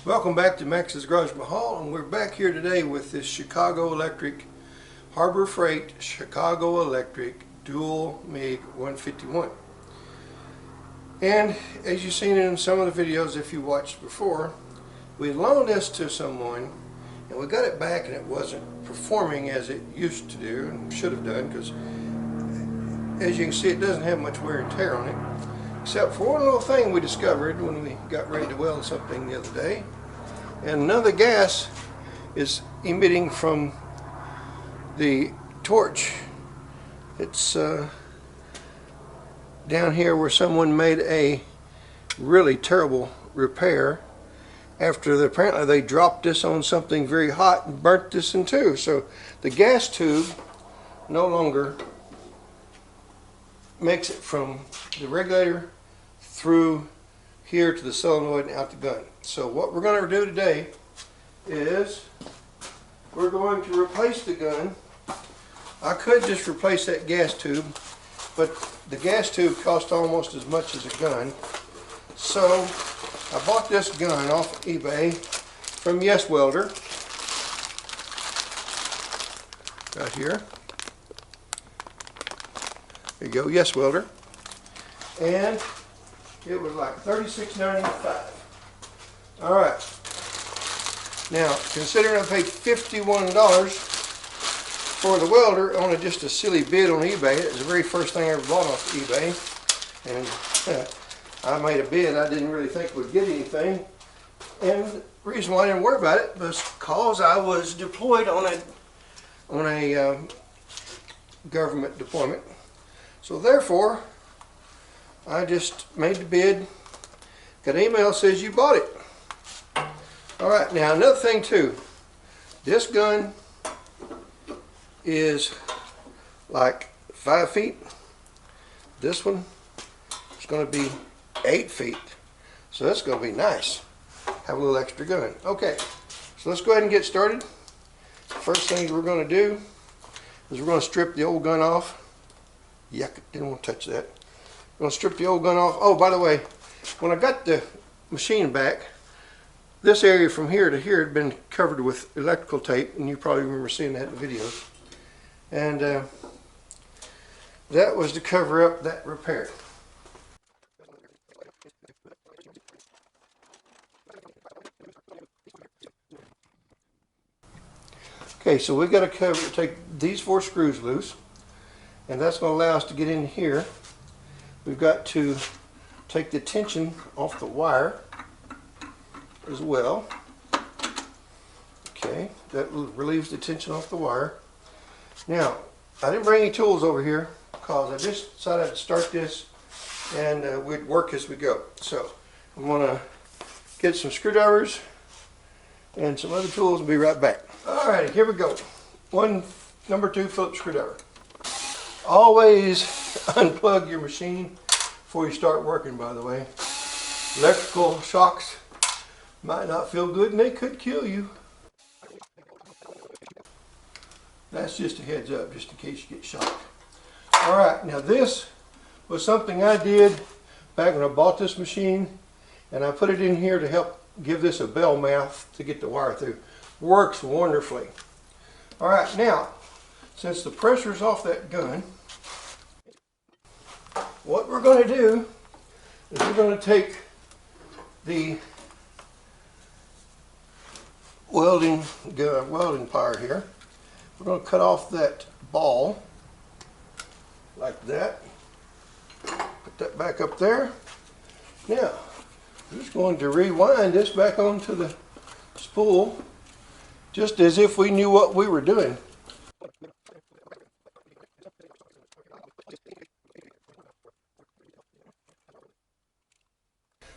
Welcome back to MaxsGarajMahal, and we're back here today with this Chicago Electric Harbor Freight Chicago Electric Dual Mig 151. And as you've seen in some of the videos, if you watched before, we loaned this to someone and we got it back and it wasn't performing as it used to do and should have done, because as you can see it doesn't have much wear and tear on it, except for one little thing we discovered when we got ready to weld something the other day. And none of the gas is emitting from the torch. It's down here where someone made a really terrible repair after apparently they dropped this on something very hot and burnt this in two. So the gas tube no longer makes it from the regulator through here to the solenoid and out the gun. So what we're going to do today is we're going to replace the gun. I could just replace that gas tube, but the gas tube cost almost as much as a gun. So I bought this gun off eBay from YesWelder. Right here. There you go, YesWelder. And it was like $36.95. Alright. Now, considering I paid $51 for the welder on just a silly bid on eBay, it was the very first thing I ever bought off eBay. And I made a bid I didn't really think would get anything. And the reason why I didn't worry about it was because I was deployed on a government deployment. So therefore, I just made the bid, got an email that says you bought it. Alright, now another thing too, this gun is like 5 feet. This one is going to be 8 feet. So that's going to be nice. Have a little extra gun. Okay, so let's go ahead and get started. First thing we're going to do is we're going to strip the old gun off. Yuck, didn't want to touch that. I'm going to strip the old gun off. Oh, by the way, when I got the machine back, this area from here to here had been covered with electrical tape, and you probably remember seeing that in the videos. And that was to cover up that repair. Okay, so we've got to take these 4 screws loose, and that's going to allow us to get in here. We've got to take the tension off the wire as well. Okay, that relieves the tension off the wire. Now, I didn't bring any tools over here because I just decided to start this and we'd work as we go. So I'm going to get some screwdrivers and some other tools and be right back. Alright, here we go. Number 2 Phillips screwdriver. Always unplug your machine before you start working, by the way. Electrical shocks might not feel good and they could kill you. That's just a heads up, just in case you get shocked. Alright, now this was something I did back when I bought this machine, and I put it in here to help give this a bell mouth to get the wire through. Works wonderfully. Alright, now, since the pressure's off that gun, what we're going to do is we're going to take the welding plier here. We're going to cut off that ball like that. Put that back up there. Now, we're just going to rewind this back onto the spool, just as if we knew what we were doing.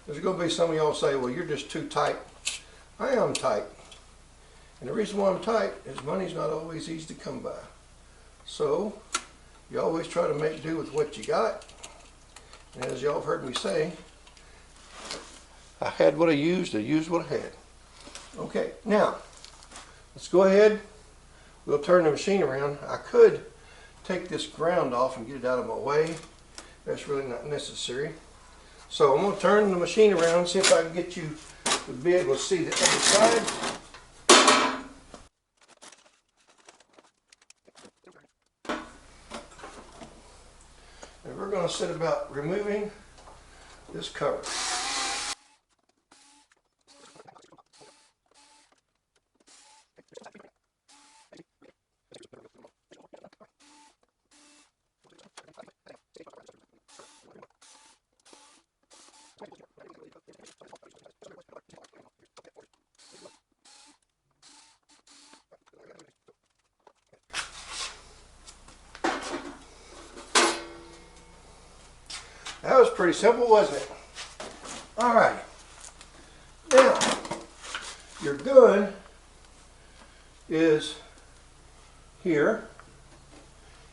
There's going to be some of y'all say, well, you're just too tight. I am tight. And the reason why I'm tight is money's not always easy to come by. So, you always try to make do with what you got. And as y'all have heard me say, I had what I used what I had. Okay, now, let's go ahead. We'll turn the machine around. I could take this ground off and get it out of my way. That's really not necessary. So I'm going to turn the machine around and see if I can get you to be able to see the other side. And we're going to set about removing this cover. That was pretty simple, wasn't it? All right. Now, your gun is here,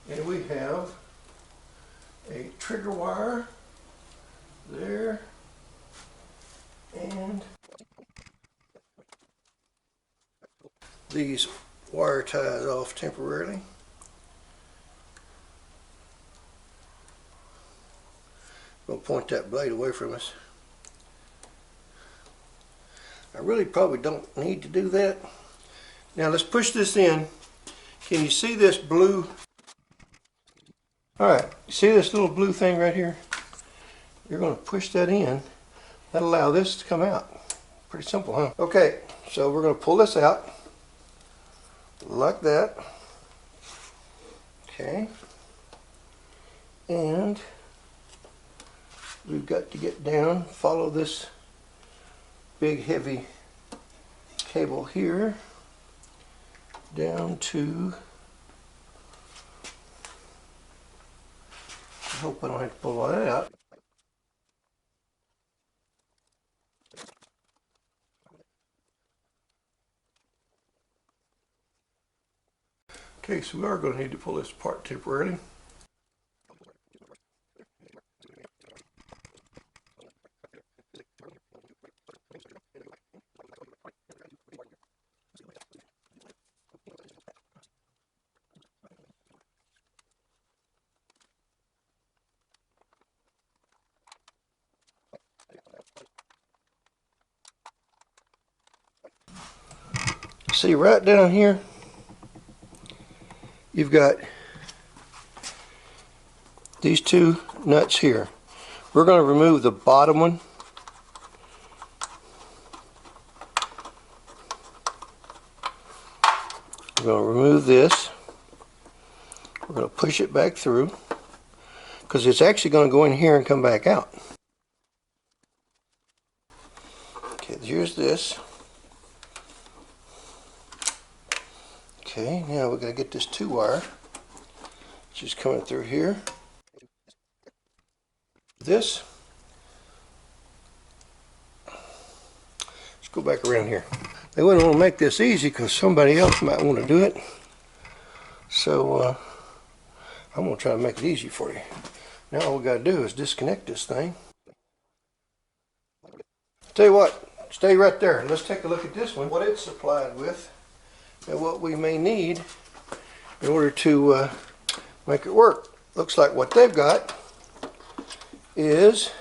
and we have a trigger wire there, and these wire ties off temporarily. I'm going to point that blade away from us. I really probably don't need to do that. Now let's push this in. Can you see this blue? Alright, you see this little blue thing right here? You're going to push that in. That'll allow this to come out. Pretty simple, huh? Okay, so we're going to pull this out like that. Okay. And we've got to get down, follow this big heavy cable here down to, I hope I don't have to pull all that out. Okay, so we are going to need to pull this apart temporarily. See right down here, you've got these two nuts here. We're going to remove the bottom one. We're going to remove this. We're going to push it back through because it's actually going to go in here and come back out. Okay, here's this. Okay, now we're going to get this 2-wire, which is coming through here. This. Let's go back around here. They wouldn't want to make this easy because somebody else might want to do it. So I'm going to try to make it easy for you. Now all we got to do is disconnect this thing. Tell you what, stay right there. Let's take a look at this one, what it's supplied with, and what we may need in order to make it work. Looks like what they've got is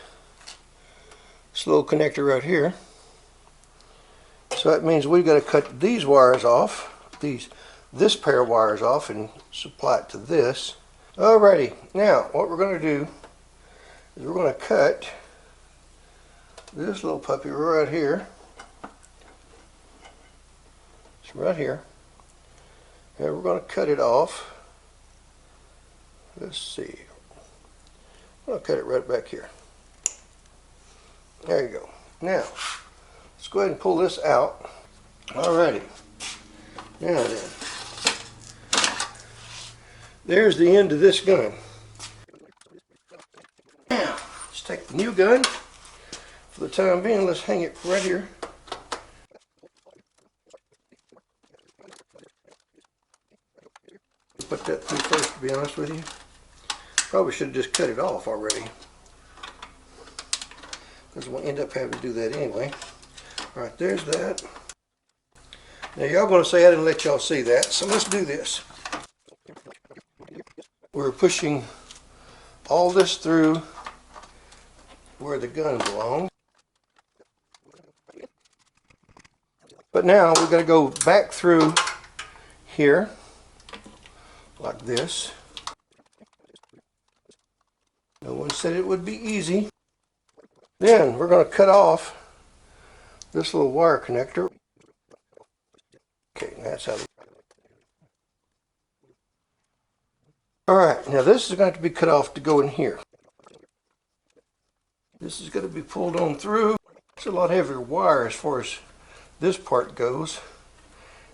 this little connector right here. So that means we've got to cut these wires off, this pair of wires off, and supply it to this. Alrighty, now what we're going to do is we're going to cut this little puppy right here. It's right here. And we're going to cut it off. Let's see. I'm going to cut it right back here. There you go. Now, let's go ahead and pull this out. Alrighty. Now then. There's the end of this gun. Now, let's take the new gun. For the time being, let's hang it right here. Put that through first, to be honest with you. Probably should have just cut it off already, because we'll end up having to do that anyway. Alright, there's that. Now y'all going to say I didn't let y'all see that, so let's do this. We're pushing all this through where the gun belongs. But now we're going to go back through here like this. No one said it would be easy. Then we're going to cut off this little wire connector. Okay, that's how. Alright, now this is going to be cut off to go in here. This is going to be pulled on through. It's a lot heavier wire as far as this part goes.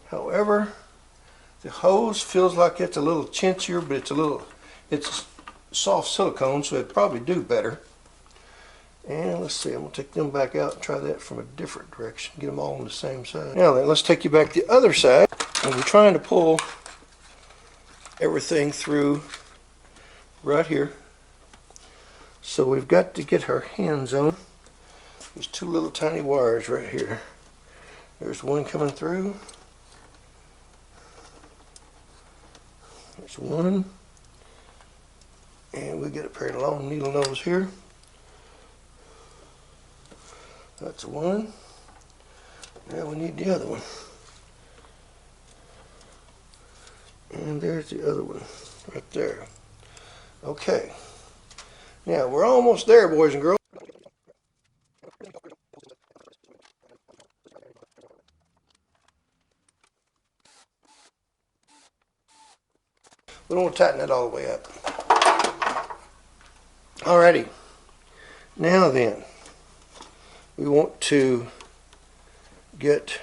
However, the hose feels like it's a little chintzier, but it's soft silicone, so it'd probably do better. And let's see, I'm going to take them back out and try that from a different direction. Get them all on the same side. Now then, let's take you back the other side. And we're trying to pull everything through right here. So we've got to get our hands on these two little tiny wires right here. There's one coming through. There's one. And we get a pair of long needle nose here. That's one. Now we need the other one. And there's the other one right there. Okay. Now we're almost there, boys and girls. We don't want to tighten that all the way up. Alrighty. Now then, we want to get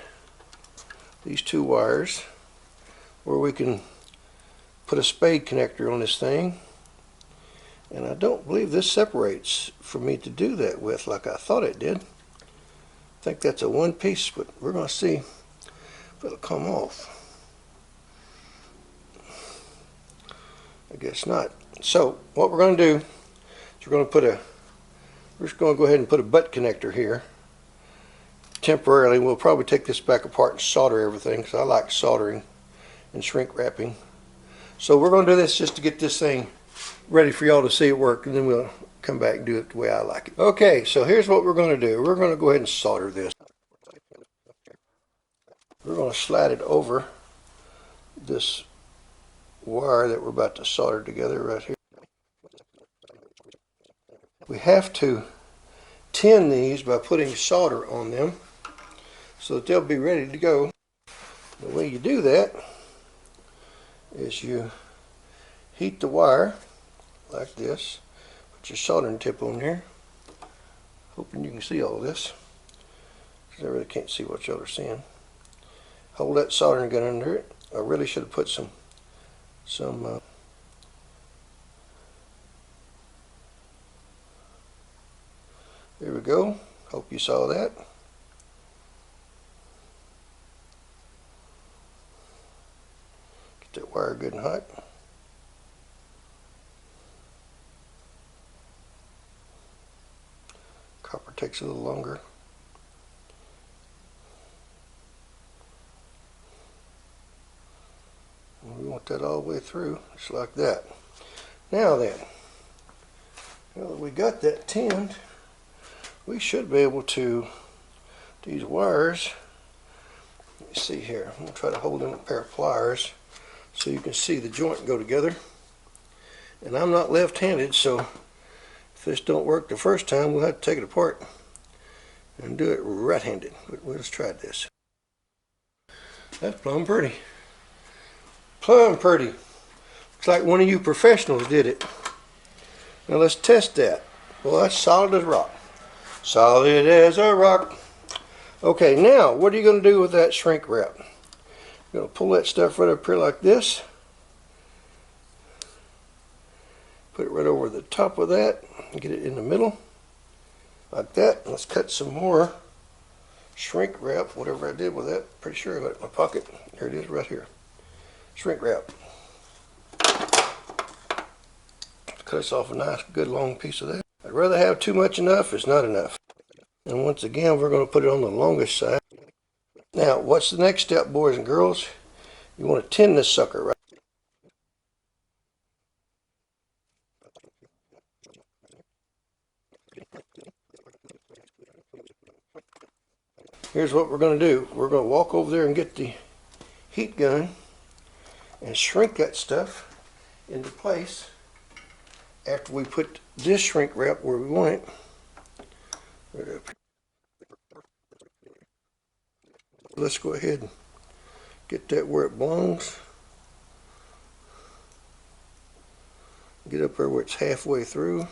these two wires where we can put a spade connector on this thing. And I don't believe this separates for me to do that with like I thought it did. I think that's a one piece, but we're going to see if it'll come off. I guess not. So what we're going to do is we're just going to go ahead and put a butt connector here temporarily. We'll probably take this back apart and solder everything because I like soldering and shrink wrapping. So we're going to do this just to get this thing ready for y'all to see it work, and then we'll come back and do it the way I like it. Okay, so here's what we're going to do. We're going to go ahead and solder this. We're going to slide it over this wire that we're about to solder together right here. We have to tin these by putting solder on them so that they'll be ready to go. The way you do that is you heat the wire like this, put your soldering tip on there, hoping you can see all this because I really can't see what y'all are seeing. Hold that soldering gun under it. I really should have put some there we go. Hope you saw that. Get that wire good and hot. Copper takes a little longer. We want that all the way through, just like that. Now then, now that we got that tinned, we should be able to, these wires, let me see here, I'm going to try to hold in a pair of pliers so you can see the joint go together. And I'm not left-handed, so if this don't work the first time, we'll have to take it apart and do it right-handed. But we'll just try this. That's plumb pretty. Plumb pretty. Looks like one of you professionals did it. Now let's test that. Well, that's solid as rock. Solid as a rock. Okay, now what are you going to do with that shrink wrap? You're going to pull that stuff right up here like this. Put it right over the top of that and get it in the middle like that. Let's cut some more shrink wrap, whatever I did with that. Pretty sure I got it in my pocket. There it is right here. Shrink wrap. Cut us off a nice good long piece of that. I'd rather have too much enough is not enough. And once again, we're going to put it on the longest side. Now, what's the next step, boys and girls? You want to tin this sucker, right? here's what we're going to do. We're going to walk over there and get the heat gun and shrink that stuff into place after we put this shrink wrap where we want it. Right up. Let's go ahead and get that where it belongs. Get up there where it's halfway through.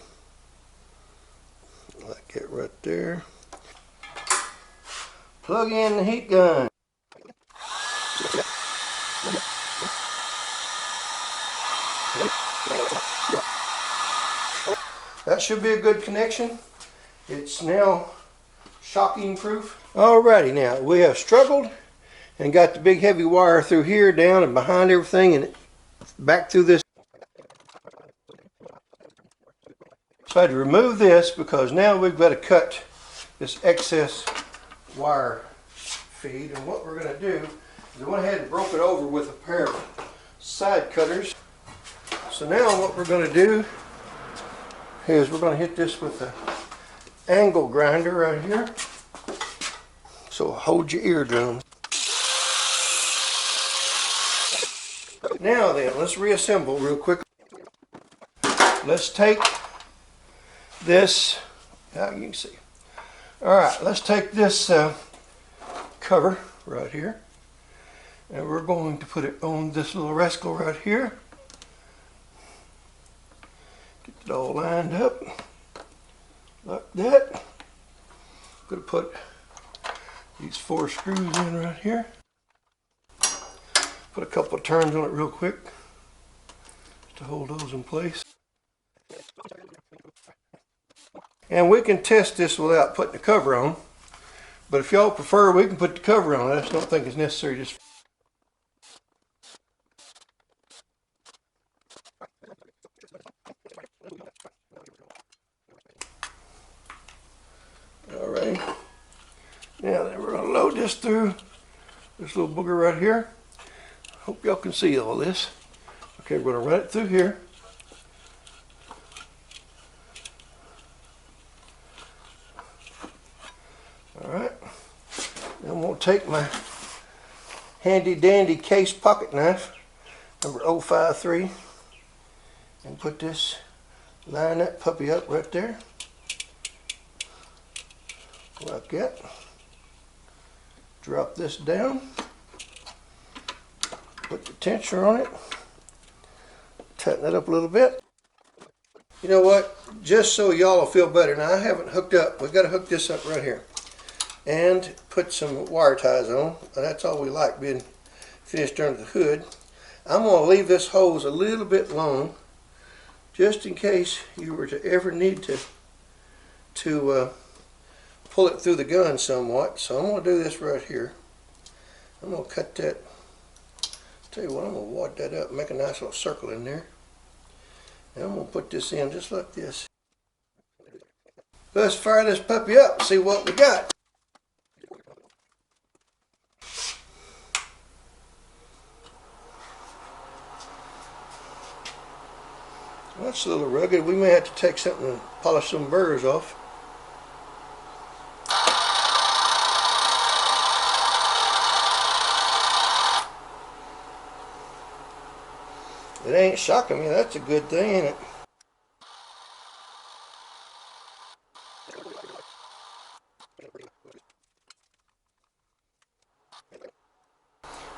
Like that right there. Plug in the heat gun. That should be a good connection. It's now shocking proof. Alrighty, now we have struggled and got the big heavy wire through here, down and behind everything, and back through this. So I had to remove this because now we've got to cut this excess wire feed. And what we're going to do is I went ahead and broke it over with a pair of side cutters. So now what we're going to do is we're going to hit this with an angle grinder right here. So hold your eardrum. Now then, let's reassemble real quick. Let's take this, now you can see. Alright, let's take this cover right here, and we're going to put it on this little rascal right here. Get it all lined up like that. I'm going to put these 4 screws in right here. Put a couple of turns on it real quick just to hold those in place. And we can test this without putting the cover on, but if y'all prefer, we can put the cover on. I just don't think it's necessary. Just alright. Now then, we're going to load this through this little booger right here. Hope y'all can see all this. Okay, we're going to run it through here. Alright, then I'm going to take my handy dandy case pocket knife, number 053, and put this, line that puppy up right there, like that. Drop this down, put the tensor on it, tighten it up a little bit. You know what, just so y'all will feel better, now I haven't hooked up, we've got to hook this up right here. And put some wire ties on. That's all we like, being finished under the hood. I'm going to leave this hose a little bit long, just in case you were to ever need to pull it through the gun somewhat. So I'm going to do this right here. I'm going to cut that. Tell you what, I'm going to wad that up, make a nice little circle in there. And I'm going to put this in just like this. Let's fire this puppy up and see what we got. That's a little rugged. We may have to take something and polish some burrs off. It ain't shocking me. That's a good thing, ain't it?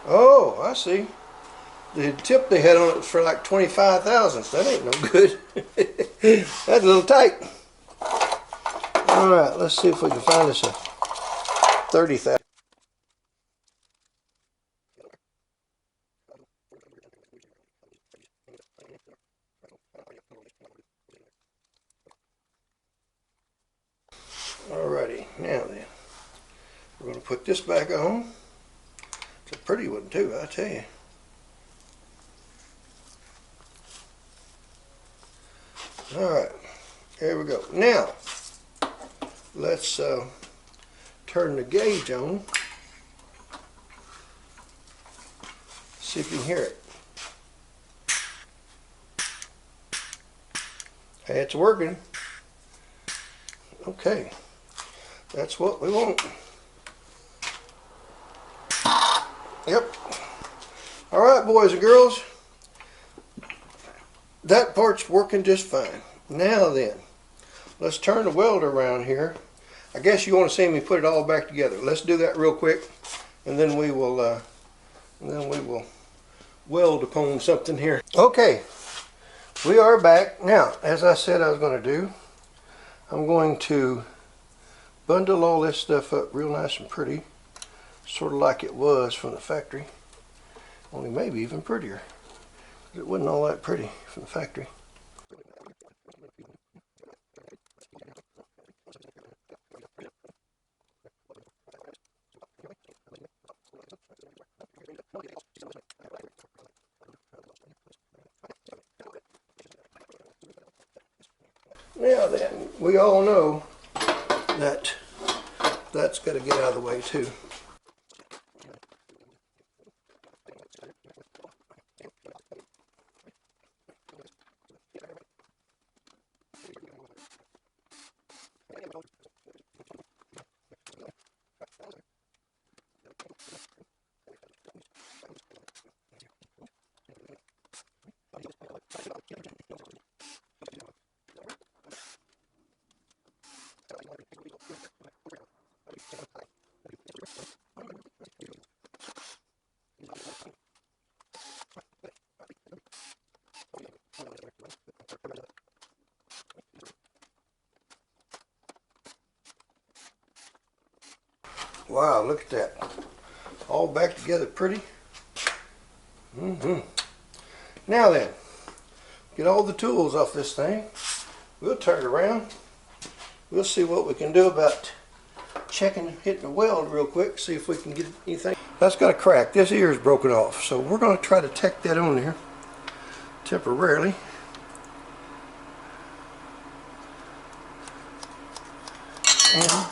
Oh, I see. The tip they had on it was for like 25,000. So that ain't no good. That's a little tight. All right, let's see if we can find us a 30,000. Alrighty, now then, we're going to put this back on. It's a pretty one too, I tell you. Alright, here we go. Now, let's turn the gauge on. See if you can hear it. Hey, it's working. Okay, that's what we want. Yep. All right, boys and girls. That part's working just fine. Now then, let's turn the welder around here. I guess you want to see me put it all back together. Let's do that real quick, and then we will weld upon something here. Okay, we are back. Now, as I said I was going to do, I'm going to bundle all this stuff up real nice and pretty, sort of like it was from the factory, only maybe even prettier. It wasn't all that pretty from the factory. Now then, we all know that that's got to get out of the way too. Wow, look at that. All back together pretty. Now then, get all the tools off this thing. We'll turn it around. We'll see what we can do about checking, hitting the weld real quick, see if we can get anything. That's got a crack. This ear is broken off, so we're going to try to tack that on there temporarily. And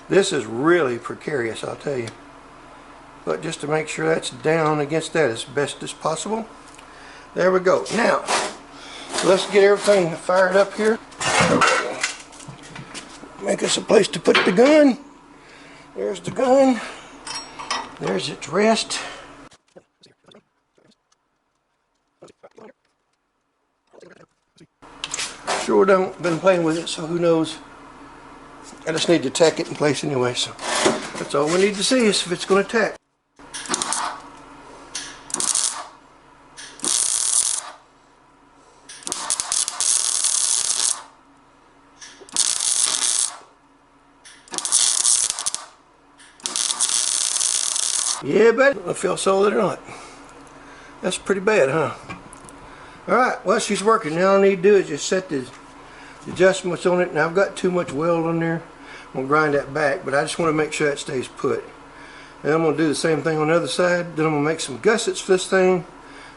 this is really precarious, I'll tell you. But just to make sure that's down against that as best as possible. There we go. Now, let's get everything fired up here. Make us a place to put the gun. There's the gun. There's its rest. Sure been playing with it, so who knows. I just need to tack it in place anyway, so that's all we need to see is if it's going to tack. Yeah, but I don't know if y'all saw that or not. That's pretty bad, huh? Alright, well, she's working. Now all I need to do is just set the adjustments on it. Now I've got too much weld on there. I'm going to grind that back, but I just want to make sure that stays put. And I'm going to do the same thing on the other side. Then I'm going to make some gussets for this thing.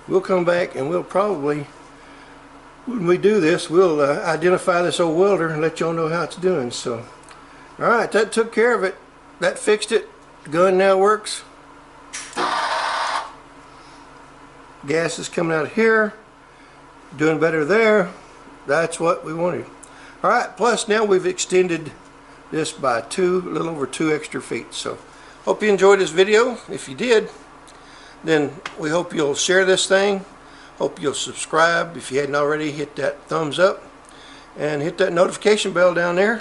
We'll come back and we'll probably, when we do this, we'll identify this old welder and let y'all know how it's doing. So, alright, that took care of it. That fixed it. The gun now works. Gas is coming out of here. Doing better there. That's what we wanted. Alright, plus now we've extended this by a little over 2 extra feet. So hope you enjoyed this video. If you did, then we hope you'll share this thing. Hope you'll subscribe. If you hadn't already, hit that thumbs up and hit that notification bell down there.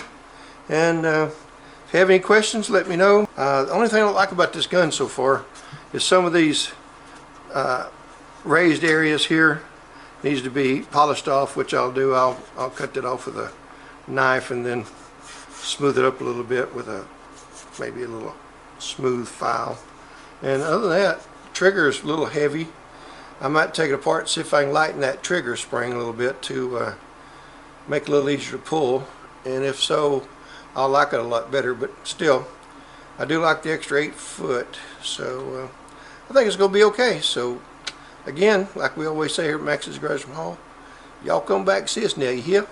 And if you have any questions, let me know. The only thing I don't like about this gun so far is some of these raised areas here needs to be polished off, which I'll do. I'll cut that off with a knife and then smooth it up a little bit with maybe a little smooth file. And other than that, the trigger is a little heavy. I might take it apart and see if I can lighten that trigger spring a little bit to make it a little easier to pull. And if so, I'll like it a lot better. But still, I do like the extra 8 foot. So I think it's going to be okay. So again, like we always say here at MaxsGarajMahal, y'all come back and see us now, you hear?